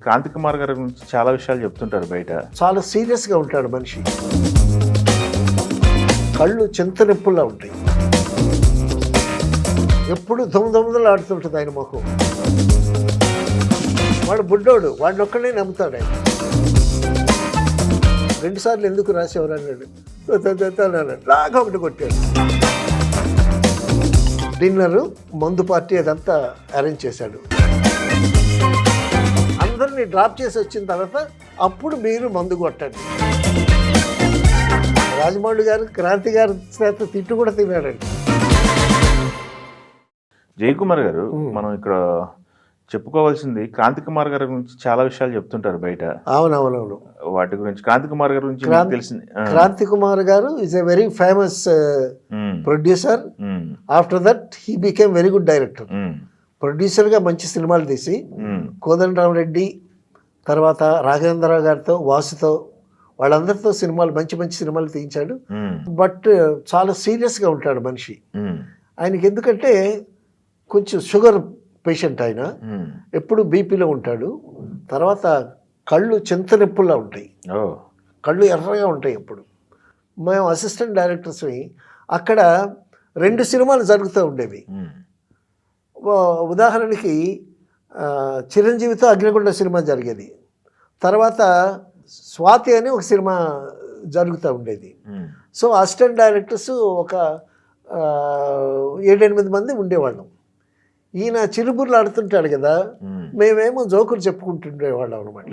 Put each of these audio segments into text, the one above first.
క్రాంతి కుమార్ గారి గురించి చాలా విషయాలు చెప్తుంటారు బయట. చాలా సీరియస్గా ఉంటాడు మనిషి. కళ్ళు చింతనెప్పుల్లా ఉంటాయి. ఎప్పుడు దొంగదొంగలు ఆడుతుంటుంది ఆయన ముఖం. వాడు బుడ్డోడు, వాడిని ఒక్కడే నమ్ముతాడు ఆయన. 2 సార్లు ఎందుకు రాసేవారు అన్నాడు. లాగా ఒకటి కొట్టాడు. డిన్నరు, మందు పార్టీ అదంతా అరేంజ్ చేశాడు. అందరినీ డ్రాప్ చేసి వచ్చిన తర్వాత అప్పుడు మీరు మందు కొట్టండి. రాజమౌళి గారు క్రాంతి గారి చేత తిట్టు కూడా తిన్నాడండి. జయకుమార్ గారు, మనం ఇక్కడ చెప్పుకోవాల్సింది క్రాంతి కుమార్ గారి గురించి చాలా విషయాలు చెప్తుంటారు బయట. అవునవునవును. వాటి గురించి క్రాంతి కుమార్ గారి గురించి తెలిసింది. క్రాంతి కుమార్ గారు is a very famous producer. After that he became very good director. ప్రొడ్యూసర్గా మంచి సినిమాలు తీసి కోదండరామరెడ్డి తర్వాత రాఘవేంద్రరావు గారితో, వాసుతో, వాళ్ళందరితో సినిమాలు మంచి మంచి సినిమాలు తీయించాడు. బట్ చాలా సీరియస్గా ఉంటాడు మనిషి. ఆయనకి ఎందుకంటే కొంచెం షుగర్ పేషెంట్ ఆయన. ఎప్పుడు బీపీలో ఉంటాడు. తర్వాత కళ్ళు చింతనెప్పుల్లా ఉంటాయి. కళ్ళు ఎర్రగా ఉంటాయి. ఎప్పుడు మేము అసిస్టెంట్ డైరెక్టర్స్ని అక్కడ 2 సినిమాలు జరుగుతూ ఉండేవి. ఉదాహరణకి చిరంజీవితో అగ్నిగుండ సినిమా జరిగేది. తర్వాత స్వాతి అని ఒక సినిమా జరుగుతూ ఉండేది. సో అసిస్టెంట్ డైరెక్టర్స్ ఒక 7-8 మంది ఉండేవాళ్ళం. ఈయన చిరుబుర్లు ఆడుతుంటాడు కదా, మేమేమో జోకులు చెప్పుకుంటుండేవాళ్ళం అనమాట.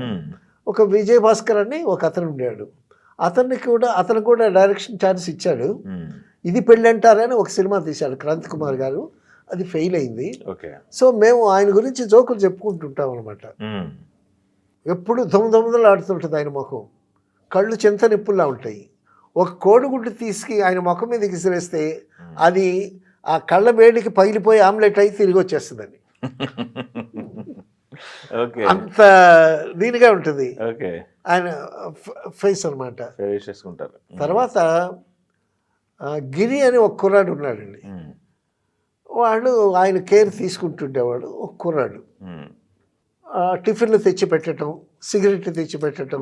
ఒక విజయ్ భాస్కర్ అని ఒక అతను ఉండేవాడు. అతను కూడా డైరెక్షన్ ఛాన్స్ ఇచ్చాడు. ఇది పెళ్ళి అంటారని ఒక సినిమా తీశాడు క్రాంతి కుమార్ గారు. అది ఫెయిల్ అయింది. సో మేము ఆయన గురించి జోకులు చెప్పుకుంటుంటాం అనమాట. ఎప్పుడు దొంగదొంగలు ఆడుతుంటుంది ఆయన ముఖం. కళ్ళు చింతనెప్పుల్లా ఉంటాయి. ఒక కోడిగుడ్డు తీసుకు ఆయన ముఖం మీద విసిరేస్తే అది ఆ కళ్ళ వేడికి పగిలిపోయి ఆమ్లెట్ అయి తిరిగి వచ్చేస్తుందని. అంత దీనిగా ఉంటుంది ఆయన ఫేస్ అనమాట. తర్వాత గిరి అని ఒక కుర్రాడు ఉన్నాడండి. వాడు ఆయన కేర్ తీసుకుంటుండేవాడు. ఒక కుర్రాడు టిఫిన్లు తెచ్చి పెట్టడం, సిగరెట్లు తెచ్చి పెట్టడం,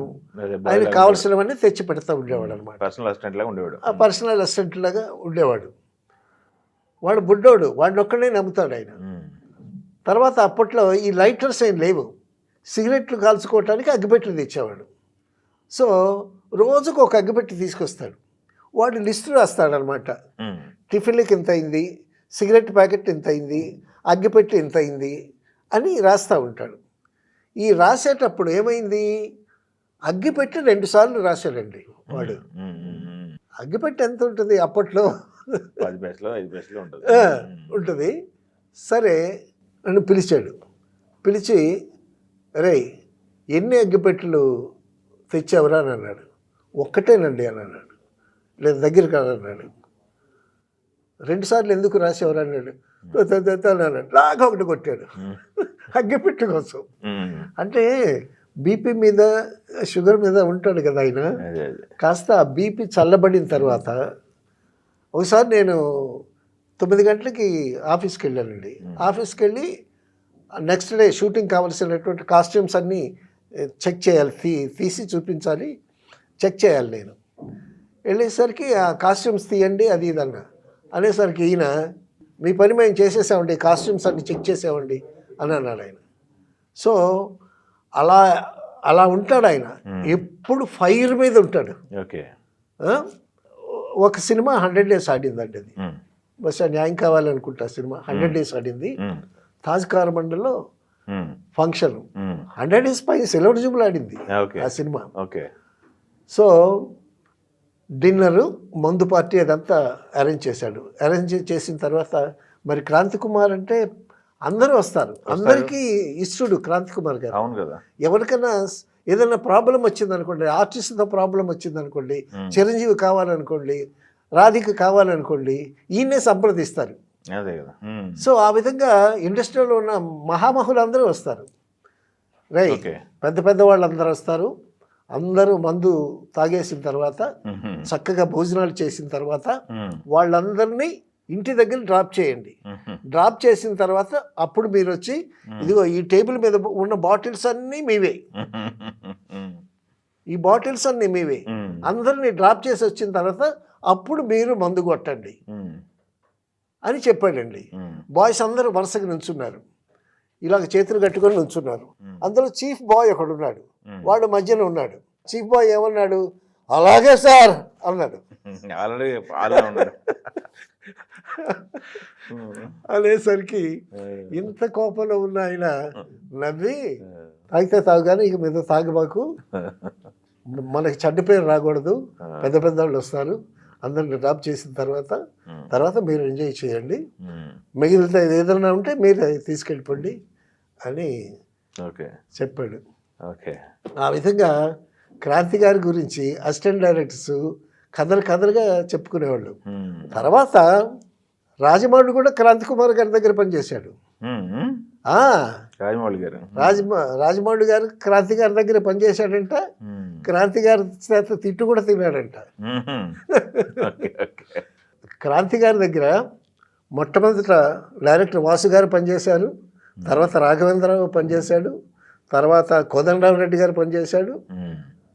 ఆయన కావాల్సినవన్నీ తెచ్చి పెడతా ఉండేవాడు అనమాట. పర్సనల్ అసిస్టెంట్ లాగా ఉండేవాడు. వాడు బుడ్డోడు, వాడిని ఒక్కడే నమ్ముతాడు ఆయన. తర్వాత అప్పట్లో ఈ లైటర్స్ ఏం లేవు. సిగరెట్లు కాల్చుకోవటానికి అగ్గిపెట్టెలు తెచ్చేవాడు. సో రోజుకు ఒక అగ్గిపెట్టి తీసుకొస్తాడు. వాడు లిస్టు రాస్తాడనమాట. టిఫిన్లకి ఇంత అయింది, సిగరెట్ ప్యాకెట్ ఇంత అయింది, అగ్గిపెట్టి ఇంత అయింది అని రాస్తూ ఉంటాడు. ఈ రాసేటప్పుడు ఏమైంది, అగ్గిపెట్టి 2 సార్లు రాశాడండి వాడు. అగ్గిపెట్టి ఎంత ఉంటుంది అప్పట్లో? 10 పైసలు 5 పైసలు ఉంటుంది. సరే నన్ను పిలిచాడు. పిలిచి, రే ఎన్ని అగ్గిపెట్టెలు తెచ్చావురా అని అన్నాడు. ఒక్కటేనండి అని అన్నాడు. లేదు దగ్గర కాదన్నాడు. 2 సార్లు ఎందుకు రాసేవారు అన్నాడు. అన్నాడు. లాగా ఒకటి కొట్టాడు అగ్గిపెట్టు కోసం. అంటే బీపీ మీద షుగర్ మీద ఉంటాడు కదా ఆయన. కాస్త ఆ బీపీ చల్లబడిన తర్వాత ఒకసారి నేను 9 గంటలకి ఆఫీస్కి వెళ్ళానండి. ఆఫీస్కి వెళ్ళి నెక్స్ట్ డే షూటింగ్ కావాల్సినటువంటి కాస్ట్యూమ్స్ అన్నీ చెక్ చేయాలి, తీసి చూపించాలి, చెక్ చేయాలి. నేను వెళ్ళేసరికి ఆ కాస్ట్యూమ్స్ తీయండి అది ఇదన్నా అనేసరికి ఈయన, మీ పని మేము చేసేసామండి, కాస్ట్యూమ్స్ అన్ని చెక్ చేసామండి అని అన్నాడు ఆయన. సో అలా ఉంటాడు ఆయన. ఎప్పుడు ఫైర్ మీద ఉంటాడు. ఒక సినిమా 100 days ఆడిందండి. అది బహుశా న్యాయం కావాలనుకుంటా సినిమా 100 days ఆడింది. తాజ్ కారమండల్లో ఫంక్షన్ 100 days పైన సెలవుజుబులు ఆడింది ఆ సినిమా. సో డిన్నరు, మందు పార్టీ అదంతా అరేంజ్ చేశాడు. అరేంజ్ చేసిన తర్వాత మరి క్రాంతి కుమార్ అంటే అందరూ వస్తారు. అందరికీ ఇష్టడు క్రాంతి కుమార్ గారు. అవును కదా. ఎవరికైనా ఏదైనా ప్రాబ్లం వచ్చిందనుకోండి, ఆర్టిస్ట్తో ప్రాబ్లం వచ్చిందనుకోండి, చిరంజీవి కావాలనుకోండి, రాధిక కావాలనుకోండి, ఈయన్నే సంప్రదిస్తారు. సో ఆ విధంగా ఇండస్ట్రీలో ఉన్న మహామహులు అందరూ వస్తారు. రైట్, పెద్ద పెద్ద వాళ్ళు అందరూ వస్తారు. అందరూ మందు తాగేసిన తర్వాత, చక్కగా భోజనాలు చేసిన తర్వాత వాళ్ళందరినీ ఇంటి దగ్గర డ్రాప్ చేయండి. డ్రాప్ చేసిన తర్వాత అప్పుడు మీరు వచ్చి ఇదిగో ఈ టేబుల్ మీద ఉన్న బాటిల్స్ అన్నీ మీవే, ఈ బాటిల్స్ అన్నీ మీవే, అందరినీ డ్రాప్ చేసి వచ్చిన తర్వాత అప్పుడు మీరు మందు కొట్టండి అని చెప్పాడండి. బాయ్స్ అందరూ వరుసగా నుంచున్నారు, ఇలాగ చేతులు కట్టుకొని నుంచున్నారు. అందులో చీఫ్ బాయ్ ఒకడున్నాడు, వాడు మధ్యన ఉన్నాడు. చీఫ్ బాయ్ ఏమన్నాడు, అలాగే సార్ అన్నాడు. అనేసరికి ఇంత కోపంలో ఉన్న ఆయన నవ్వి, తాగితే తాగుగానే ఇక మీద తాగబాకు, మనకి చెడ్డ పేరు రాకూడదు, పెద్ద పెద్ద వాళ్ళు వస్తారు, అందరిని డ్రాప్ చేసిన తర్వాత మీరు ఎంజాయ్ చేయండి, మిగిలితే ఏదైనా ఉంటే మీరు తీసుకెళ్ళిపోండి అని చెప్పాడు. ఆ విధంగా క్రాంతి గారి గురించి అసిస్టెంట్ డైరెక్టర్స్ కథలుగా చెప్పుకునేవాళ్ళు. తర్వాత రాజమౌళి కూడా క్రాంతి కుమార్ గారి దగ్గర పనిచేశాడు. రాజమౌళి గారు క్రాంతి గారి దగ్గర పనిచేశాడంట. క్రాంతి గారి చేత తిట్టు కూడా తిన్నాడంట. క్రాంతి గారి దగ్గర మొట్టమొదట డైరెక్టర్ వాసు గారు పనిచేశారు, తర్వాత రాఘవేంద్రరావు పనిచేశాడు, తర్వాత కోదండరామరెడ్డి గారు పనిచేశాడు,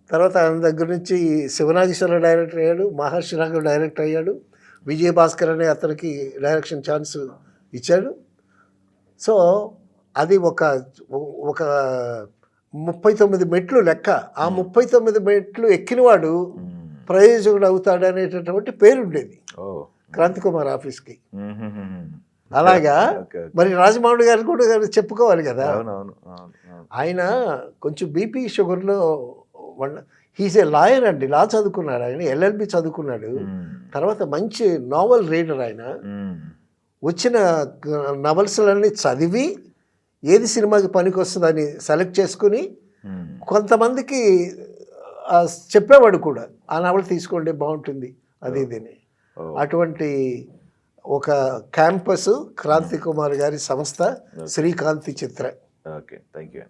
తర్వాత ఆయన దగ్గర నుంచి శివనాగేశ్వరరావు డైరెక్టర్ అయ్యాడు, మహర్షి రాఘవ్ డైరెక్టర్ అయ్యాడు, విజయభాస్కర్ అనే అతనికి డైరెక్షన్ ఛాన్స్ ఇచ్చాడు. సో అది ఒక 39 మెట్లు లెక్క. ఆ 39 మెట్లు ఎక్కినవాడు ప్రయోజకుడు అవుతాడు అనేటటువంటి పేరు ఉండేది క్రాంతి కుమార్ ఆఫీస్కి. అలాగా మరి రాజమౌళి గారు కూడా చెప్పుకోవాలి కదా. ఆయన కొంచెం బీపీ షుగర్లో, హీస్ ఏ లాయర్ అండి, లా చదువుకున్నాడు ఆయన, LLB చదువుకున్నాడు. తర్వాత మంచి నావెల్ రీడర్ ఆయన. వచ్చిన నవల్స్లన్నీ చదివి ఏది సినిమాకి పనికి వస్తుందని సెలెక్ట్ చేసుకుని కొంతమందికి చెప్పేవాడు కూడా, ఆ నవల తీసుకోండి బాగుంటుంది అది ఇదని. అటువంటి ఒక క్యాంపస్ క్రాంతి కుమార్ గారి సంస్థ Srikanthi Chitra. Okay, thank you.